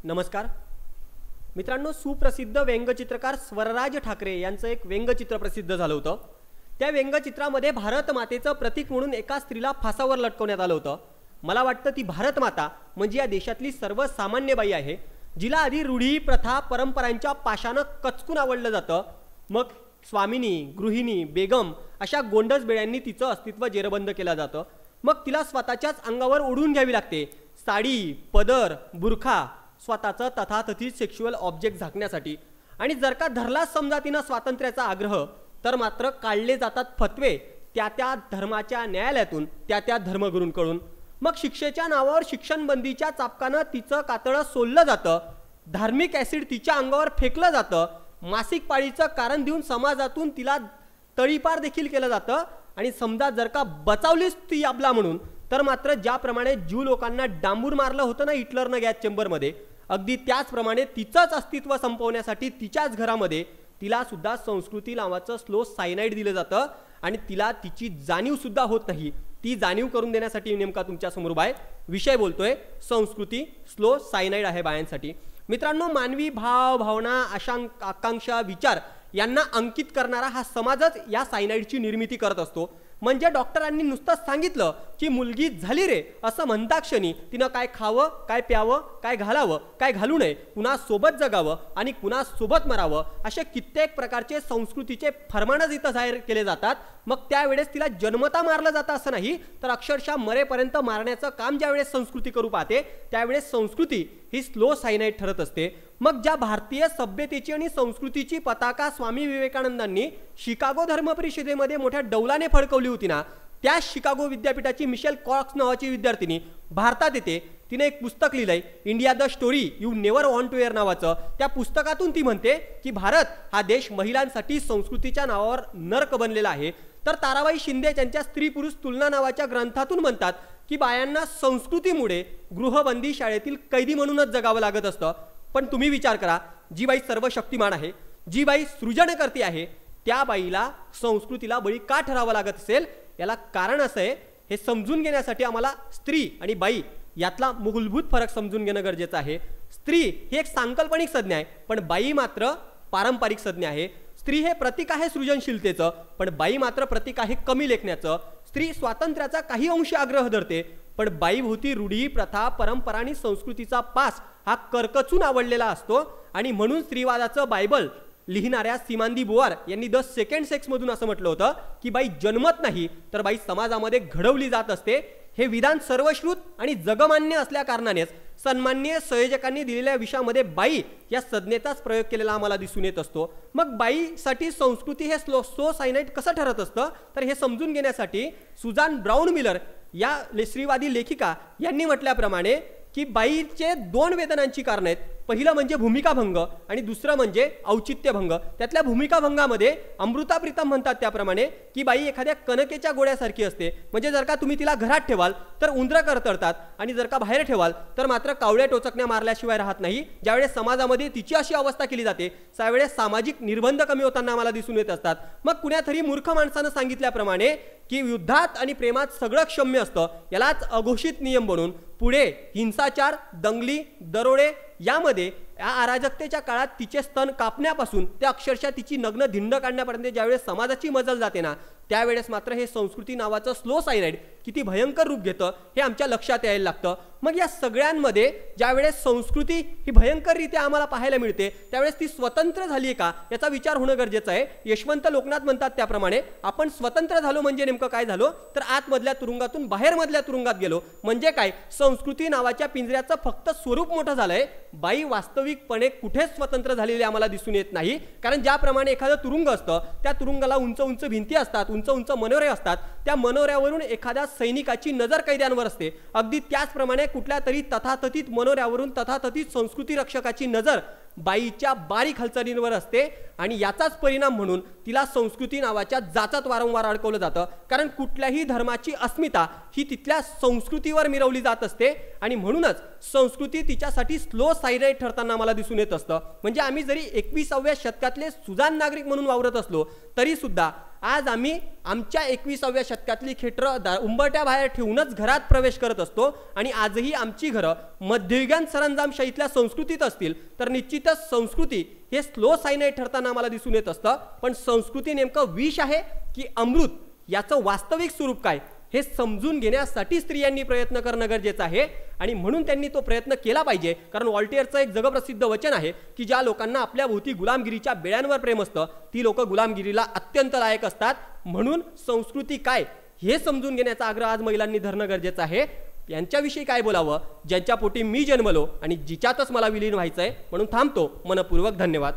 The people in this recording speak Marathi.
नमस्कार मित्रांनो, सुप्रसिद्ध व्यंगचित्रकार स्वरराज ठाकरे यांचं एक व्यंगचित्र प्रसिद्ध झालं होतं। त्या व्यंगचित्रामध्ये भारत मातेचं प्रतीक म्हणून एका स्त्रीला फासावर लटकवण्यात आलं होतं। मला वाटतं ती भारत माता म्हणजे या देशातली सर्वसामान्य बाई आहे, जिला आधी रूढी प्रथा परंपरांच्या पाशानं कचकून आवडलं जातं। मग स्वामिनी, गृहिणी, बेगम अशा गोंडस बेड्यांनी तिचं अस्तित्व जेरबंद केलं जातं। मग तिला स्वतःच्याच अंगावर ओढून घ्यावी लागते साडी, पदर, बुरखा, स्वतःचं तथाकथित सेक्शुअल ऑब्जेक्ट झाकण्यासाठी। आणि जर का धरला समजा तिनं स्वातंत्र्याचा आग्रह, तर मात्र काढले जातात फतवे त्या त्या धर्माच्या न्यायालयातून, त्या त्या धर्मगुरूंकडून। मग शिक्षेच्या नावावर शिक्षणबंदीच्या चापकानं तिचं कातळं सोललं जातं, धार्मिक ॲसिड तिच्या अंगावर फेकलं जातं, मासिक पाळीचं कारण देऊन समाजातून तिला तळीपार देखील केलं जातं। आणि समजा जर का बचावलीच ती आपला म्हणून, तर मात्र ज्याप्रमाणे ज्यू लोकांना डांबूर मारलं होतं ना हिटलरनं गॅस चेंबरमध्ये, अगदी त्याचप्रमाणे तिचंच अस्तित्व संपवण्यासाठी तिच्याच घरामध्ये तिला सुद्धा संस्कृती नावाचं स्लो सायनाइड दिलं जातं। आणि तिला तिची जाणीव सुद्धा होत नाही। ती जाणीव करून देण्यासाठी नेमका तुमच्या समोर विषय बोलतोय, संस्कृती स्लो सायनाइड आहे बायांसाठी। मित्रांनो, मानवी भाव, भावना, आकांक्षा, विचार यांना अंकित करणारा हा समाजच या सायनाइडची निर्मिती करत असतो। म्हणजे डॉक्टरांनी नुसतं सांगितलं की मुलगी झाली रे असं म्हणता क्षणी तिनं काय खावं, काय प्यावं, काय घालावं, काय घालू नये, कुणा सोबत जगावं आणि कुणा सोबत मरावं, असे कित्येक प्रकारचे संस्कृतीचे फरमानच इथं जाहीर केले जातात। मग त्यावेळेस तिला जन्मता मारलं जातं असं नाही, तर अक्षरशः मरेपर्यंत मारण्याचं काम ज्यावेळेस संस्कृती करू पाहते, त्यावेळेस संस्कृती ही स्लो सायनाइड ठरत असते। मग ज्या भारतीय सभ्यतेची आणि संस्कृतीची पताका स्वामी विवेकानंदांनी शिकागो धर्म परिषदेमध्ये मोठ्या डौलाने फडकवली होती ना, त्या शिकागो विद्यापीठाची मिशेल कॉक्स नावाची विद्यार्थिनी भारतात येते। तिने एक पुस्तक लिहिलंय, India the story you never want to hear नावाचं। त्या पुस्तकातून ती म्हणते की भारत हा देश महिलांसाठी संस्कृतीच्या नावावर नरक बनलेला आहे। तर ताराबाई शिंदे त्यांच्या स्त्री पुरुष तुलना नावाच्या ग्रंथातून म्हणतात की बायांना संस्कृतीमुळे गृहबंदी शाळेतील कैदी म्हणूनच जगावं लागत असतं। पण तुम्ही विचार करा, जी बाई सर्वशक्तिमान आहे, जी बाई सृजनकर्ती आहे, त्या बाईला संस्कृतीला बळी का ठरावं लागत असेल? याला कारण असं आहे, हे समजून घेण्यासाठी आम्हाला स्त्री आणि बाई यातला मूलभूत फरक समजून घेणं गरजेचं आहे। स्त्री ही एक सांकल्पनिक संज्ञा आहे, पण बाई मात्र पारंपरिक संज्ञा आहे। स्त्री हे प्रतीक आहे सृजनशीलतेचं, पण बाई मात्र प्रतीक आहे कमी लेखण्याचं। स्त्री स्वातंत्र्याचा काही अंश आग्रह धरते, पण बाईभोवती रूढी, प्रथा, परंपरा आणि संस्कृतीचा पास हा करकचून आवडलेला असतो। आणि म्हणून स्त्रीवादाचं बायबल लिहिणाऱ्या सीमांदी बोआर यांनी द सेकंड सेक्स मधून असं म्हटलं होतं की बाई जन्मत नाही, तर बाई समाजामध्ये घडवली जात असते। हे विधान सर्वश्रुत आणि जगमान्य असल्या कारणानेच सन्माननीय संयोजकांनी दिलेल्या विषयामध्ये बाई या संज्ञेचाच प्रयोग केलेला आम्हाला दिसून येत असतो। मग बाईसाठी संस्कृती हे स्लो सायनाइड कसं ठरत असतं, तर हे समजून घेण्यासाठी सुजान ब्राउन मिलर या स्त्रीवादी लेखिका यांनी म्हटल्याप्रमाणे की बाईचे दोन वेदनांची कारण आहेत। पहिलं म्हणजे भूमिकाभंग आणि दुसरं म्हणजे औचित्यभंग। त्यातल्या भूमिकाभंगामध्ये अमृता प्रीतम म्हणतात त्याप्रमाणे की बाई एखाद्या कणकेच्या गोळ्यासारखी असते। म्हणजे जर का तुम्ही तिला घरात ठेवाल तर उंदरं करतडतात, आणि जर का बाहेर ठेवाल तर मात्र कावळ्या टोचकण्या मारल्याशिवाय राहत नाही। ज्यावेळेस समाजामध्ये तिची अशी अवस्था केली जाते, त्यावेळेस सामाजिक निर्बंध कमी होताना आम्हाला दिसून येत असतात। मग कुण्यातरी मूर्ख माणसानं सांगितल्याप्रमाणे की युद्धात आणि प्रेमात सगळं क्षम्य असतं, यालाच अघोषित नियम बनून पुढे हिंसाचार, दंगली, दरोडे यामध्ये या अराजकतेच्या काळात तिचे स्तन कापण्यापासून ते अक्षरशः तिची नग्न धिंड काढण्यापर्यंत ज्यावेळेस समाजाची मजल जाते ना, त्यावेळेस मात्र हे संस्कृती नावाचं स्लो सायनाइड किती भयंकर रूप घेतं हे आमच्या लक्षात यायला लागतं। मग या सगळ्यांमध्ये ज्यावेळेस संस्कृती ही भयंकररित्या आम्हाला पाहायला मिळते, त्यावेळेस ती स्वतंत्र झाली आहे का याचा विचार होणं गरजेचं आहे। यशवंत लोकनाथ म्हणतात त्याप्रमाणे आपण स्वतंत्र झालो म्हणजे नेमकं काय झालो, तर आतमधल्या तुरुंगातून बाहेर मधल्या तुरुंगात गेलो। म्हणजे काय, संस्कृती नावाच्या पिंजऱ्याचं फक्त स्वरूप मोठं झालंय, बाई वास्तविकपणे कुठेच स्वतंत्र झालेली आम्हाला दिसून येत नाही। कारण ज्याप्रमाणे एखादं तुरुंग असतं, त्या तुरुंगाला उंच उंच भिंती असतात, उंच उंच मनोरे असतात, त्या मनोऱ्यावरून एखाद्या सैनिकाची नजर कैद्यांवर असते। अगदी त्याचप्रमाणे कुठल्या तरी तथाकथित मनोऱ्यावरून तथाकथित संस्कृती रक्षकाची नजर बाईच्या बारीक हालचालींवर असते। आणि याचाच परिणाम म्हणून तिला संस्कृती नावाच्या जाचात वारंवार अडकवलं जातं। कारण कुठल्याही धर्माची अस्मिता ही तिथल्या संस्कृतीवर मिरवली जात असते, आणि म्हणूनच संस्कृती तिच्यासाठी स्लो सायनाइड ठरताना मला दिसून येत असतं। म्हणजे आम्ही जरी 21व्या शतकातले सुजाण नागरिक म्हणून वावरत असलो तरी सुद्धा आज आम्ही आमच्या 21व्या शतकातली खेटरं उंबरट्या बाहेर ठेवूनच घरात प्रवेश करत असतो आणि आजही आमची घरं मध्ययुगीन सरंजामशाहीतल्या संस्कृतीत असतील तर निश्चितच संस्कृती हे स्लो सायनाइड ठरताना आम्हाला दिसून येत असतं. पण संस्कृती नेमकं विष आहे की अमृत याचं वास्तविक स्वरूप काय हे समजून घेण्यासाठी स्त्रियांनी प्रयत्न करणं गरजेचं आहे आणि म्हणून त्यांनी तो प्रयत्न केला पाहिजे. कारण व्हॉल्टेअरचं एक जगप्रसिद्ध वचन आहे की ज्या लोकांना आपल्या भोवती गुलामगिरीच्या बेड्यांवर प्रेम असतं ती लोक गुलामगिरीला अत्यंत लायक असतात. म्हणून संस्कृती काय हे समजून घेण्याचा आग्रह आज महिलांनी धरणं गरजेचं आहे. यांच्याविषयी काय बोलावं ज्यांच्या पोटी मी जन्मलो आणि जिच्यातच मला विलीन व्हायचंय. म्हणून थांबतो. मनपूर्वक धन्यवाद.